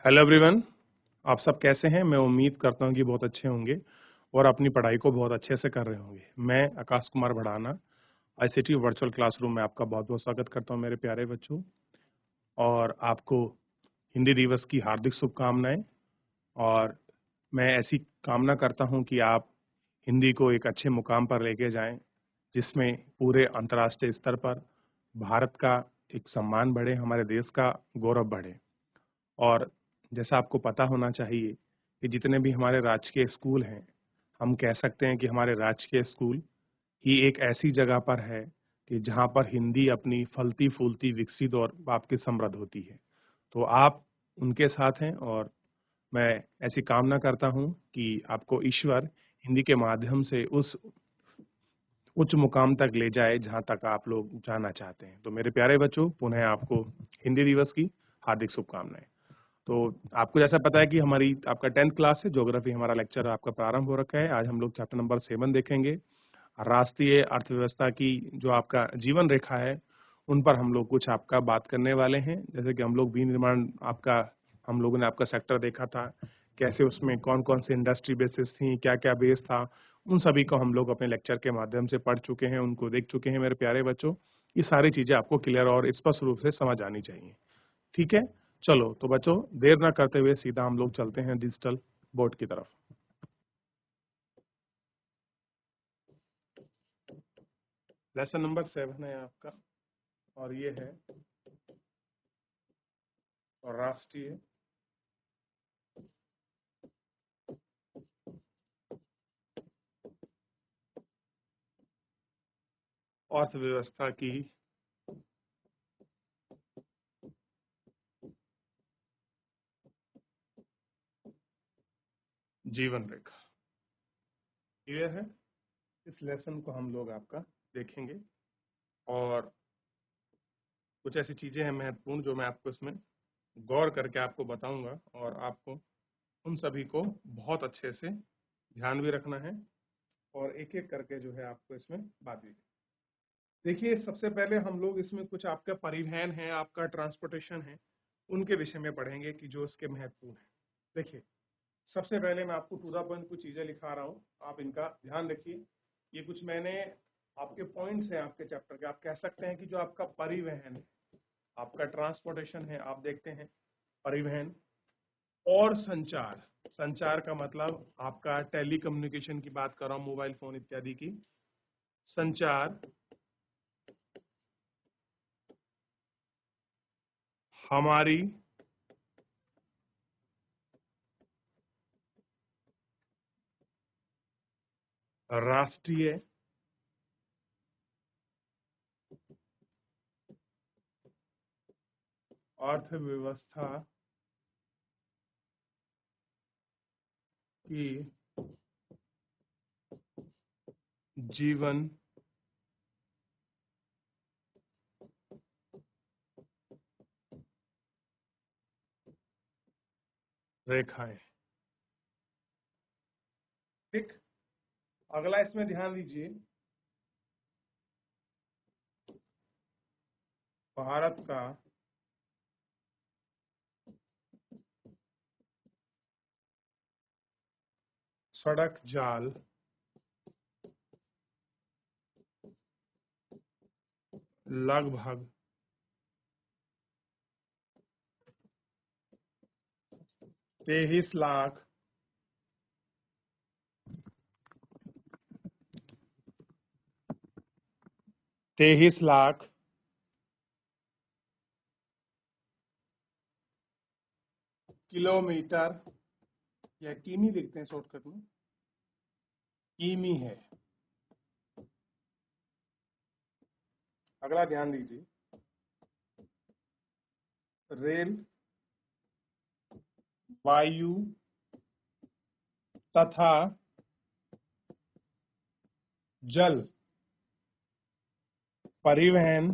Hello everyone. आप सब कैसे हैं? मैं उम्मीद करता हूं कि बहुत अच्छे होंगे और अपनी पढ़ाई को बहुत अच्छे से कर रहे होंगे। मैं Akash Kumar Bhadana ICT virtual classroom में आपका बहुत बहुत स्वागत करता हूं मेरे प्यारे बच्चों, और आपको हिंदी दिवस की हार्दिक शुभकामनाएं। और मैं ऐसी कामना करता हूं कि आप हिंदी को एक अच्छे मुकाम पर लेके जाएं, जिसमें पूरे अंतर्राष्ट्रीय स्तर पर भारत का एक सम्मान बढ़े, हमारे देश का गौरव बढ़े। और जैसा आपको पता होना चाहिए कि जितने भी हमारे राजकीय स्कूल हैं, हम कह सकते हैं कि हमारे राजकीय स्कूल ही एक ऐसी जगह पर है कि जहाँ पर हिंदी अपनी फलती फूलती विकसित और आपकी समृद्ध होती है। तो आप उनके साथ हैं, और मैं ऐसी कामना करता हूँ कि आपको ईश्वर हिंदी के माध्यम से उस उच्च मुकाम तक ले जाए जहाँ तक आप लोग जाना चाहते हैं। तो मेरे प्यारे बच्चों, पुनः आपको हिंदी दिवस की हार्दिक शुभकामनाएं। तो आपको जैसा पता है कि हमारी आपका 10th क्लास है, ज्योग्राफी हमारा लेक्चर आपका प्रारंभ हो रखा है। आज हम लोग चैप्टर नंबर 7 देखेंगे। राष्ट्रीय अर्थव्यवस्था की जो आपका जीवन रेखा है, उन पर हम लोग कुछ आपका बात करने वाले हैं। जैसे कि हम लोग विनिर्माण आपका, हम लोगों ने आपका सेक्टर देखा था, कैसे उसमें कौन कौन से इंडस्ट्री बेसिस थी, क्या क्या बेस था, उन सभी को हम लोग अपने लेक्चर के माध्यम से पढ़ चुके हैं, उनको देख चुके हैं मेरे प्यारे बच्चों। ये सारी चीजें आपको क्लियर और स्पष्ट रूप से समझ आनी चाहिए। ठीक है, चलो तो बच्चों, देर ना करते हुए सीधा हम लोग चलते हैं डिजिटल बोर्ड की तरफ। लेसन नंबर 7 है आपका, और ये है राष्ट्रीय अर्थव्यवस्था की जीवन रेखा। क्लियर है? इस लेसन को हम लोग आपका देखेंगे, और कुछ ऐसी चीजें हैं महत्वपूर्ण जो मैं आपको इसमें गौर करके आपको बताऊंगा, और आपको उन सभी को बहुत अच्छे से ध्यान भी रखना है, और एक एक करके जो है आपको इसमें बात भी। देखिए, सबसे पहले हम लोग इसमें कुछ आपका परिवहन है, आपका ट्रांसपोर्टेशन है, उनके विषय में पढ़ेंगे कि जो इसके महत्वपूर्ण है। देखिए, सबसे पहले मैं आपको टू द पॉइंट कुछ चीजें लिखा रहा हूँ, आप इनका ध्यान रखिए। ये कुछ मैंने आपके पॉइंट्स हैं आपके चैप्टर के। आप कह सकते हैं कि जो आपका परिवहन है, आपका ट्रांसपोर्टेशन है, आप देखते हैं परिवहन और संचार। संचार का मतलब आपका टेली कम्युनिकेशन की बात कर रहा हूँ, मोबाइल फोन इत्यादि की। संचार हमारी राष्ट्रीय अर्थव्यवस्था की जीवन रेखाएं। ठीक, अगला इसमें ध्यान दीजिए, भारत का सड़क जाल लगभग 23 लाख 23 लाख किलोमीटर, या किमी लिखते हैं शॉर्टकट में, किमी है। अगला ध्यान दीजिए, रेल, वायु तथा जल परिवहन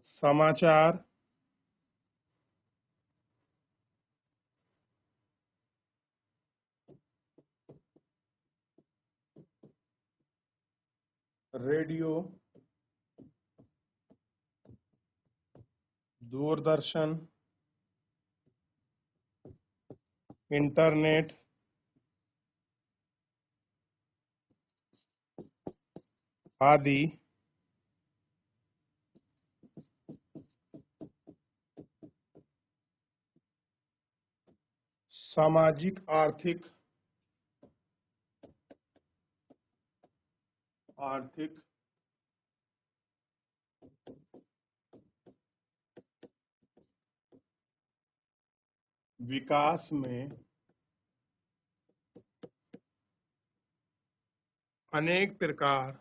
समाचार रेडियो, दूरदर्शन, इंटरनेट, आदि सामाजिक आर्थिक विकास में अनेक प्रकार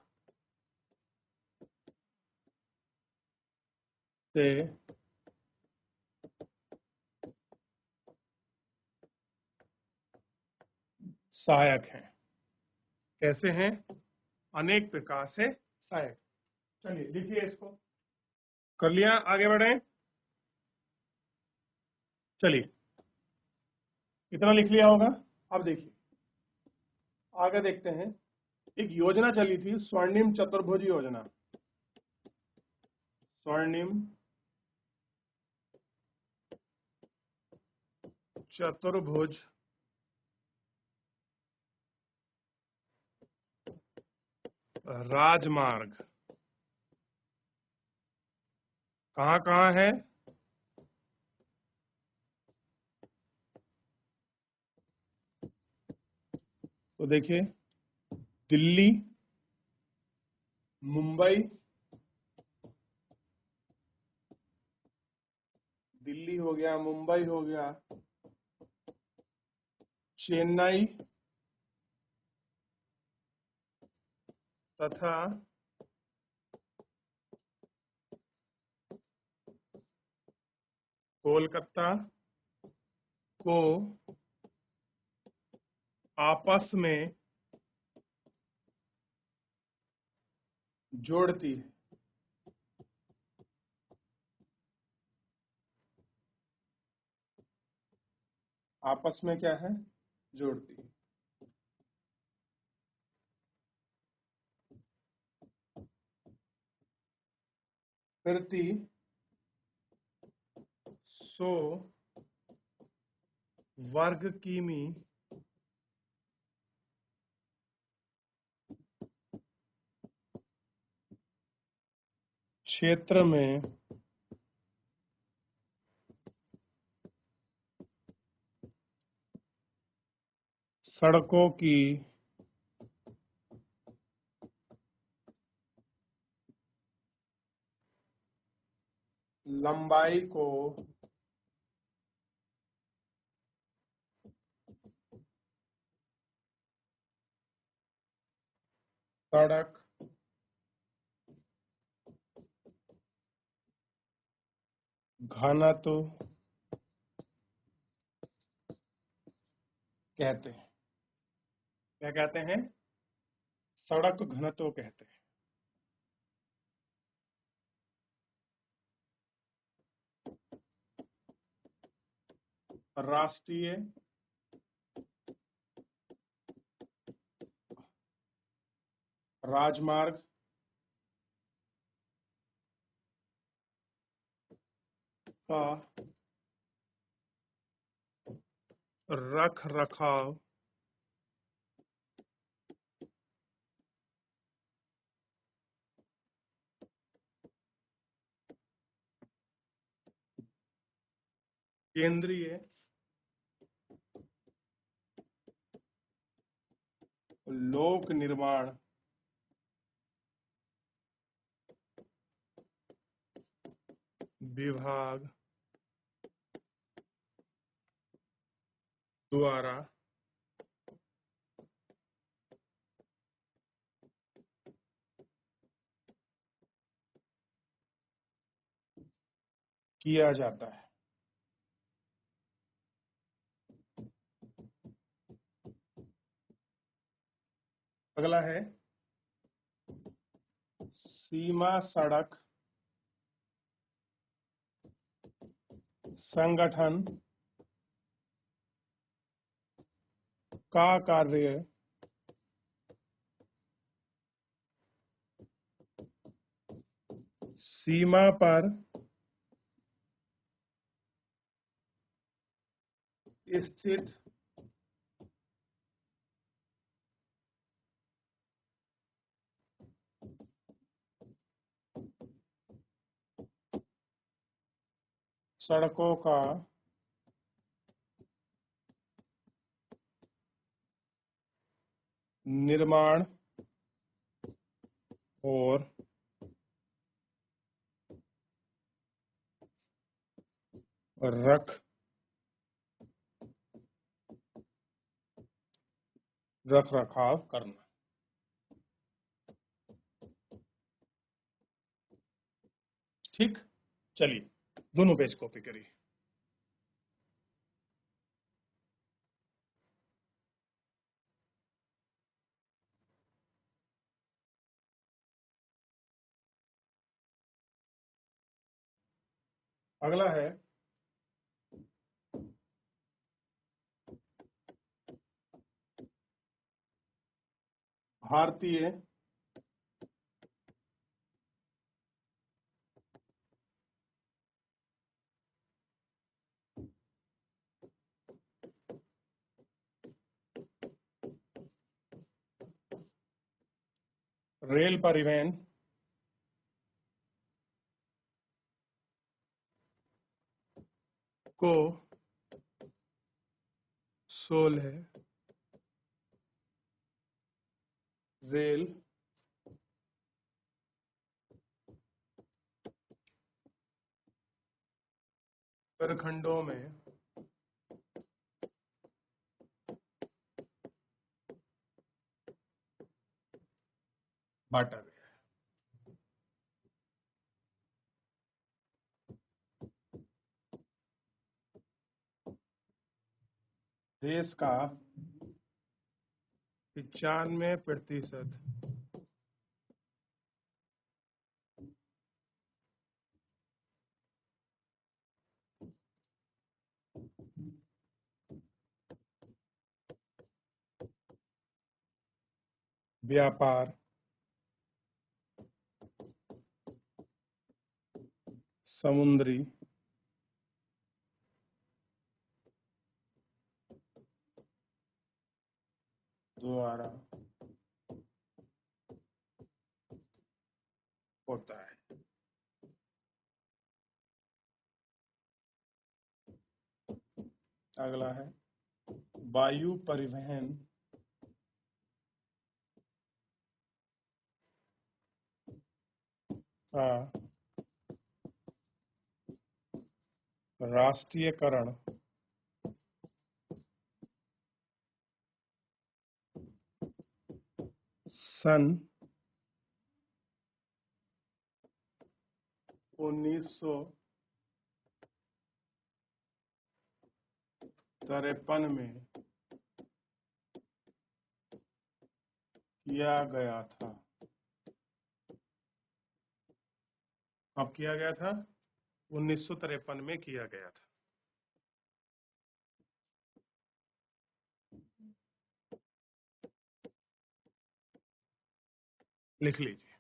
से सहायक हैं। कैसे हैं? अनेक प्रकार से सहायक। चलिए लिखिए इसको। कर लिया? आगे बढ़े। चलिए, इतना लिख लिया होगा। अब देखिए आगे देखते हैं। एक योजना चली थी, स्वर्णिम चतुर्भुज योजना। स्वर्णिम चतुर्भुज राजमार्ग कहाँ कहाँ है? तो देखिए, दिल्ली, मुंबई, दिल्ली हो गया, मुंबई हो गया, चेन्नई तथा कोलकाता को आपस में जोड़ती है। आपस में क्या है? जोड़ती है। प्रति 100 वर्ग किमी क्षेत्र में सड़कों की लंबाई को सड़क घनत्व कहते हैं। क्या कहते हैं? सड़क घनत्व कहते हैं। राष्ट्रीय राजमार्ग का रख रखाव केंद्रीय लोक निर्माण विभाग द्वारा किया जाता है। अगला है सीमा सड़क संगठन का कार्य सीमा पर स्थित सड़कों का निर्माण और रख रखाव करना। ठीक, चलिए दोनों पेज कॉपी करिए। अगला है भारतीय रेल परिवहन को 16 रेल प्रखंडों में बांटा गया। देश का 95% व्यापार समुद्री द्वारा होता है। अगला है वायु परिवहन का राष्ट्रीयकरण सन 1953 में किया गया था। कब किया गया था? 1953 में किया गया था। लिख लीजिए।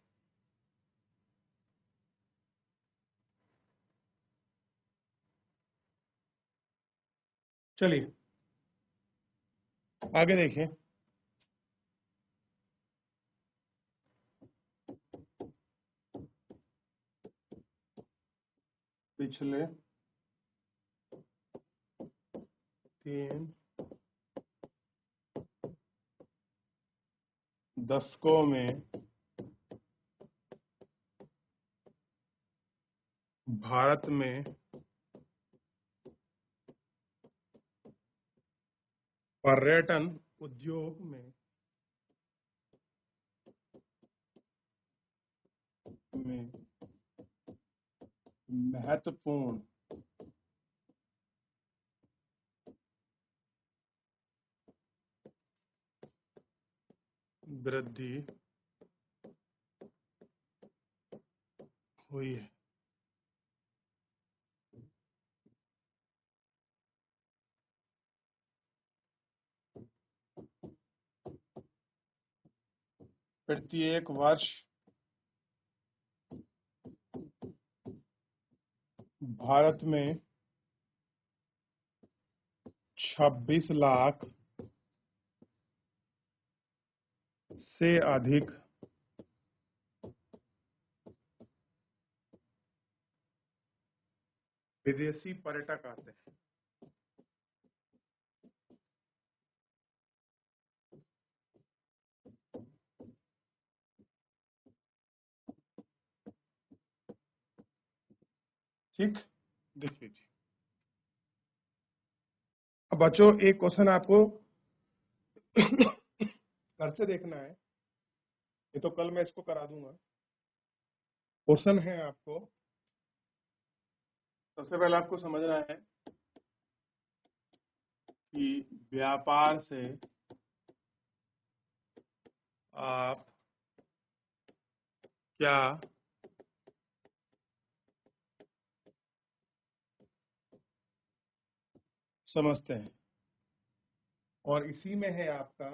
चलिए आगे देखिए। पिछले 3 दशकों में भारत में पर्यटन उद्योग में महत्वपूर्ण वृद्धि हुई है। प्रत्येक वर्ष भारत में 26 लाख से अधिक विदेशी पर्यटक आते हैं। ठीक, देख लीजिए। अब बच्चों एक क्वेश्चन आपको घर से देखना है, ये तो कल मैं इसको करा दूंगा। क्वेश्चन है आपको, सबसे पहले आपको समझना है कि व्यापार से आप क्या समझते हैं, और इसी में है आपका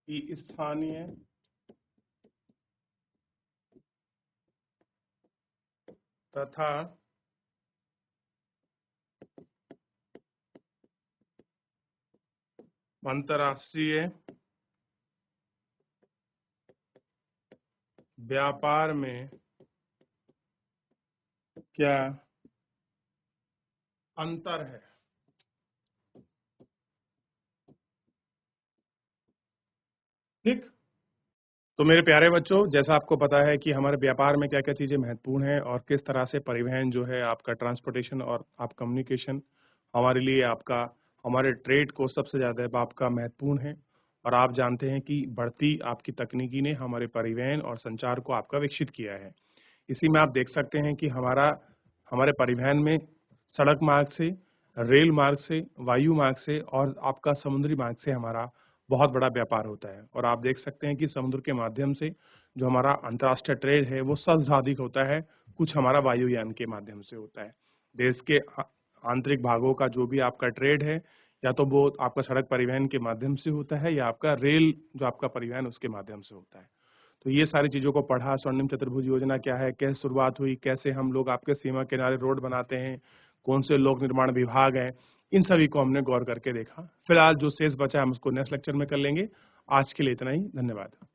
कि स्थानीय तथा अंतर्राष्ट्रीय व्यापार में क्या अंतर है। ठीक, तो मेरे प्यारे बच्चों, जैसा आपको पता है कि हमारे व्यापार में क्या क्या चीज़ें महत्वपूर्ण हैं और किस तरह से परिवहन जो है आपका ट्रांसपोर्टेशन और आप कम्युनिकेशन हमारे लिए आपका हमारे ट्रेड को सबसे ज़्यादा आपका महत्वपूर्ण है। और आप जानते हैं कि बढ़ती आपकी तकनीकी ने हमारे परिवहन और संचार को आपका विकसित किया है। इसी में आप देख सकते हैं कि हमारे परिवहन में सड़क मार्ग से, रेल मार्ग से, वायु मार्ग से और आपका समुद्री मार्ग से हमारा बहुत बड़ा व्यापार होता है। और आप देख सकते हैं कि समुद्र के माध्यम से जो हमारा अंतर्राष्ट्रीय ट्रेड है वो सर्वाधिक होता है, कुछ हमारा वायुयान के माध्यम से होता है। देश के आंतरिक भागों का जो भी आपका ट्रेड है, या तो वो आपका सड़क परिवहन के माध्यम से होता है या आपका रेल जो आपका परिवहन उसके माध्यम से होता है। तो ये सारी चीज़ों को पढ़ा, स्वर्णिम चतुर्भुज योजना क्या है, कैसे शुरुआत हुई, कैसे हम लोग आपके सीमा किनारे रोड बनाते हैं, कौन से लोक निर्माण विभाग हैं, इन सभी को हमने गौर करके देखा। फिलहाल जो शेष बचा है हम उसको नेक्स्ट लेक्चर में कर लेंगे। आज के लिए इतना ही, धन्यवाद।